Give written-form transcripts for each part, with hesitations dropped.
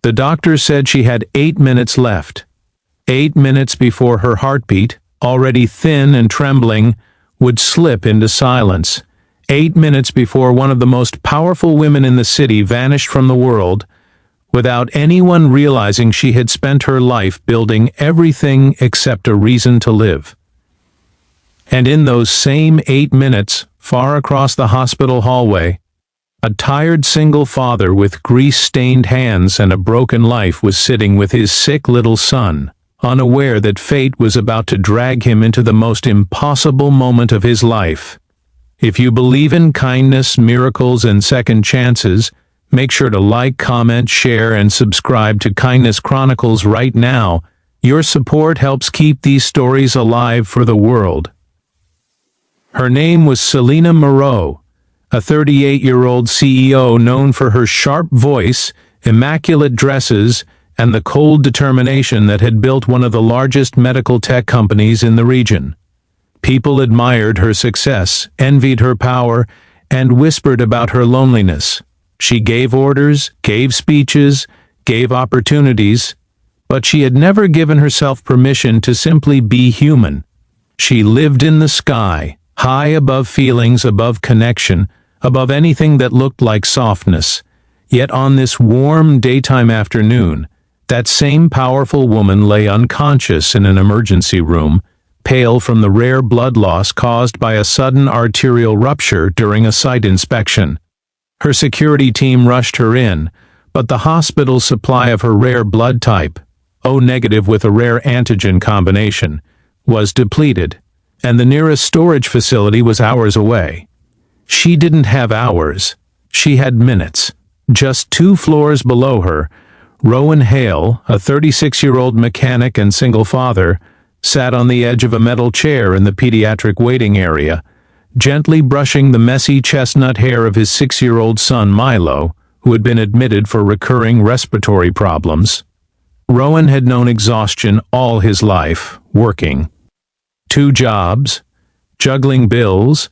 The doctor said she had 8 minutes left. 8 minutes before her heartbeat, already thin and trembling, would slip into silence. 8 minutes before one of the most powerful women in the city vanished from the world, without anyone realizing she had spent her life building everything except a reason to live. And in those same 8 minutes, far across the hospital hallway, a tired single father with grease-stained hands and a broken life was sitting with his sick little son, unaware that fate was about to drag him into the most impossible moment of his life. If you believe in kindness, miracles, and second chances, make sure to like, comment, share, and subscribe to Kindness Chronicles right now. Your support helps keep these stories alive for the world. Her name was Selena Moreau, a 38-year-old CEO known for her sharp voice, immaculate dresses, and the cold determination that had built one of the largest medical tech companies in the region. People admired her success, envied her power, and whispered about her loneliness. She gave orders, gave speeches, gave opportunities, but she had never given herself permission to simply be human. She lived in the sky, high above feelings, above connection, above anything that looked like softness. Yet on this warm daytime afternoon, that same powerful woman lay unconscious in an emergency room, pale from the rare blood loss caused by a sudden arterial rupture during a site inspection. Her security team rushed her in, but the hospital's supply of her rare blood type, O negative with a rare antigen combination, was depleted, and the nearest storage facility was hours away. She didn't have hours. She had minutes. Just 2 floors below her, Rowan Hale, a 36-year-old mechanic and single father, sat on the edge of a metal chair in the pediatric waiting area, gently brushing the messy chestnut hair of his 6-year-old son Milo, who had been admitted for recurring respiratory problems. Rowan had known exhaustion all his life, working 2 jobs, juggling bills,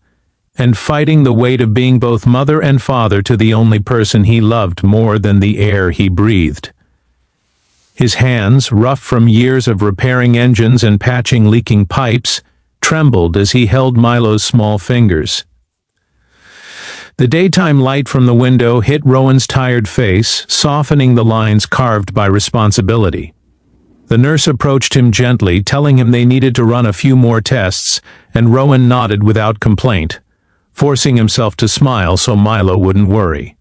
and fighting the weight of being both mother and father to the only person he loved more than the air he breathed. His hands, rough from years of repairing engines and patching leaking pipes, trembled as he held Milo's small fingers. The daytime light from the window hit Rowan's tired face, softening the lines carved by responsibility. The nurse approached him gently, telling him they needed to run a few more tests, and Rowan nodded without complaint, forcing himself to smile so Milo wouldn't worry.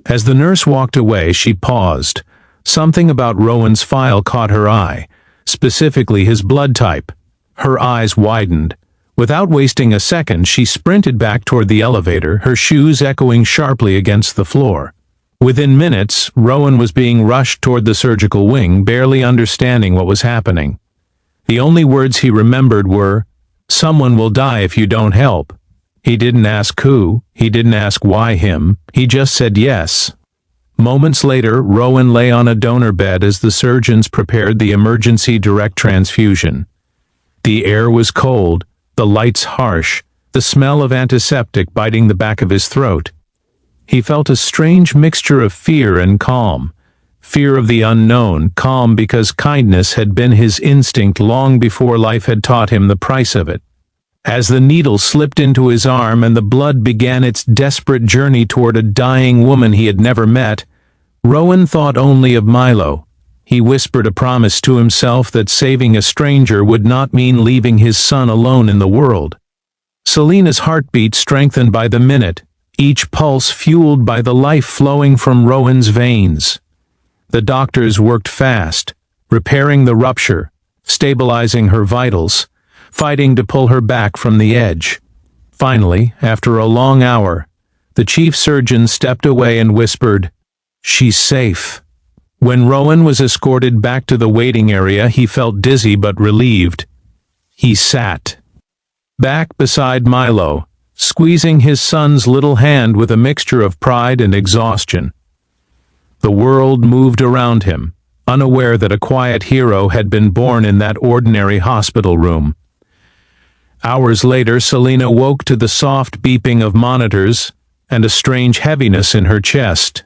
As the nurse walked away, she paused. Something about Rowan's file caught her eye, specifically his blood type. Her eyes widened. Without wasting a second, she sprinted back toward the elevator, her shoes echoing sharply against the floor. Within minutes, Rowan was being rushed toward the surgical wing, barely understanding what was happening. The only words he remembered were, "Someone will die if you don't help." He didn't ask who, he didn't ask why him, he just said yes. Moments later, Rowan lay on a donor bed as the surgeons prepared the emergency direct transfusion. The air was cold, the lights harsh, the smell of antiseptic biting the back of his throat. He felt a strange mixture of fear and calm. Fear of the unknown, calm because kindness had been his instinct long before life had taught him the price of it. As the needle slipped into his arm and the blood began its desperate journey toward a dying woman he had never met, Rowan thought only of Milo. He whispered a promise to himself that saving a stranger would not mean leaving his son alone in the world. Selena's heartbeat strengthened by the minute, each pulse fueled by the life flowing from Rowan's veins. The doctors worked fast, repairing the rupture, stabilizing her vitals, fighting to pull her back from the edge. Finally, after a long hour, the chief surgeon stepped away and whispered, "She's safe." When Rowan was escorted back to the waiting area, he felt dizzy but relieved. He sat back beside Milo, squeezing his son's little hand with a mixture of pride and exhaustion. The world moved around him, unaware that a quiet hero had been born in that ordinary hospital room. Hours later, Selena woke to the soft beeping of monitors and a strange heaviness in her chest.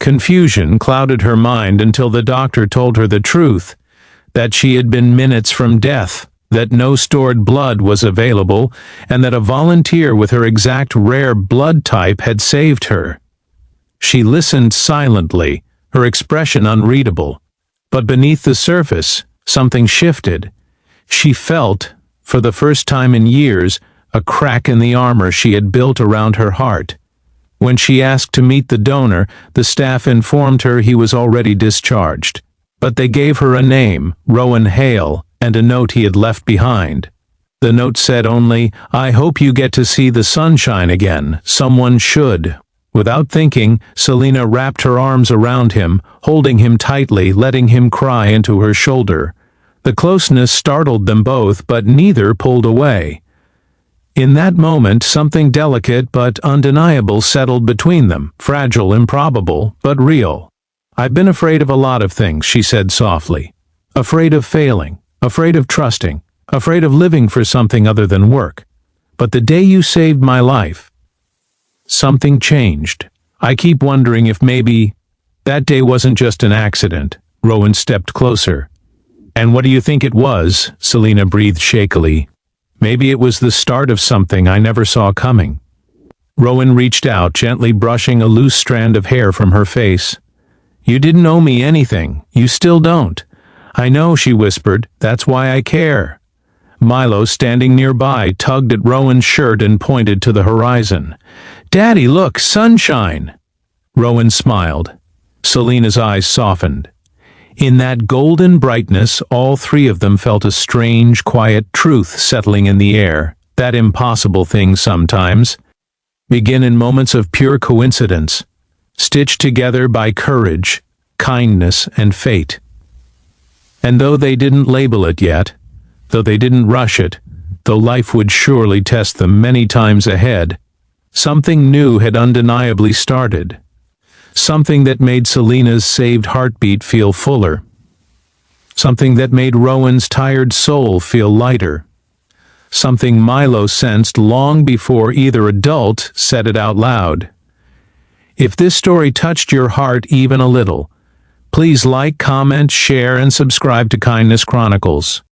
Confusion clouded her mind until the doctor told her the truth, that she had been minutes from death, that no stored blood was available, and that a volunteer with her exact rare blood type had saved her. She listened silently, her expression unreadable. But beneath the surface, something shifted. She felt, for the first time in years, a crack in the armor she had built around her heart. When she asked to meet the donor, the staff informed her he was already discharged. But they gave her a name, Rowan Hale, and a note he had left behind. The note said only, "I hope you get to see the sunshine again. Someone should." Without thinking, Selina wrapped her arms around him, holding him tightly, letting him cry into her shoulder. The closeness startled them both, but neither pulled away. In that moment, something delicate but undeniable settled between them, fragile, improbable, but real. "I've been afraid of a lot of things," she said softly. "Afraid of failing, afraid of trusting, afraid of living for something other than work. But the day you saved my life, something changed. I keep wondering if maybe that day wasn't just an accident." Rowan stepped closer. "And what do you think it was?" Selina breathed shakily. "Maybe it was the start of something I never saw coming." Rowan reached out, gently brushing a loose strand of hair from her face. "You didn't owe me anything. You still don't." "I know," she whispered. "That's why I care." Milo, standing nearby, tugged at Rowan's shirt and pointed to the horizon. "Daddy, look, sunshine!" Rowan smiled. Selina's eyes softened. In that golden brightness, all three of them felt a strange, quiet truth settling in the air. That impossible thing sometimes begin in moments of pure coincidence, stitched together by courage, kindness, and fate. And though they didn't label it yet, though they didn't rush it, though life would surely test them many times ahead, something new had undeniably started. Something that made Selina's saved heartbeat feel fuller. Something that made Rowan's tired soul feel lighter. Something Milo sensed long before either adult said it out loud. If this story touched your heart even a little, please like, comment, share, and subscribe to Kindness Chronicles.